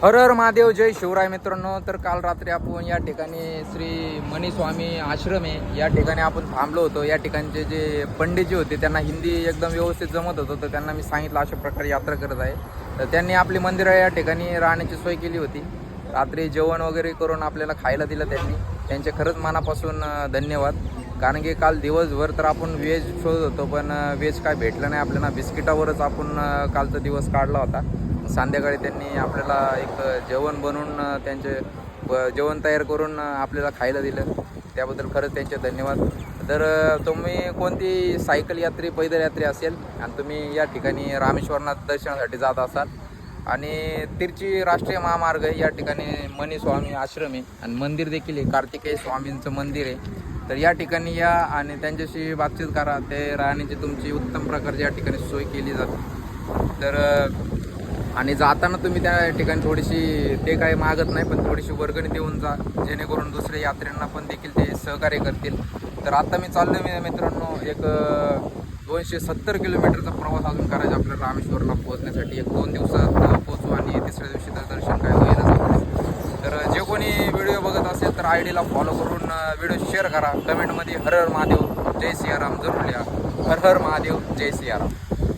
हर हर महादेव, जय शिवराय. मित्रांनो, तर काल रात्री आपण या ठिकाणी श्री मनी स्वामी आश्रम आहे या ठिकाणी आपण थांबलो होतो. या ठिकाणचे जे पंडितजी होते त्यांना हिंदी एकदम व्यवस्थित जमत होतं, तर त्यांना मी सांगितलं अशा प्रकारे यात्रा करत आहे. तर त्यांनी आपली मंदिरं या ठिकाणी राहण्याची सोय केली होती. रात्री जेवण वगैरे करून आपल्याला खायला दिलं त्यांनी. त्यांचे खरंच मनापासून धन्यवाद. कारण की काल दिवसभर तर आपण व्हेज शोधत होतो, पण व्हेज काय भेटलं नाही आपल्याला. बिस्किटावरच आपण कालचा दिवस काढला होता. संध्याकाळी त्यांनी आपल्याला एक जेवण बनवून त्यांचे जेवण तयार करून आपल्याला खायला दिलं. त्याबद्दल खरंच त्यांचे धन्यवाद. तर तुम्ही कोणती सायकल यात्री, पैदल यात्री असेल आणि तुम्ही या ठिकाणी रामेश्वरनाथ दर्शनासाठी जात असाल आणि तिरची राष्ट्रीय महामार्ग आहे, या ठिकाणी मनी स्वामी आश्रम आहे आणि मंदिर देखील आहे, कार्तिकेय स्वामींचं मंदिर आहे. तर या ठिकाणी या आणि त्यांच्याशी बातचीत करा. ते राहण्याची तुमची उत्तम प्रकारची या ठिकाणी सोय केली जाते. तर आणि जाताना तुम्ही त्या ठिकाणी थोडीशी, ते काही मागत नाही, पण थोडीशी वर्गणी देऊन जा, जेणेकरून दुसऱ्या यात्रेंना पण देखील ते सहकार्य करतील. तर आता मी चाललो मित्रांनो, एक 270 किलोमीटरचा प्रवास अजून करायचा आपल्याला रामेश्वरला पोहोचण्यासाठी. 1-2 दिवसात पोहोचू आणि तिसऱ्या दिवशी तर दर्शन काय होईलच आपले. तर जे कोणी व्हिडिओ बघत असेल तर ID ला फॉलो करून व्हिडिओ शेअर करा. कमेंटमध्ये हर हर महादेव जय सियाराम जरूर लिहा. हर हर महादेव जय सियाराम.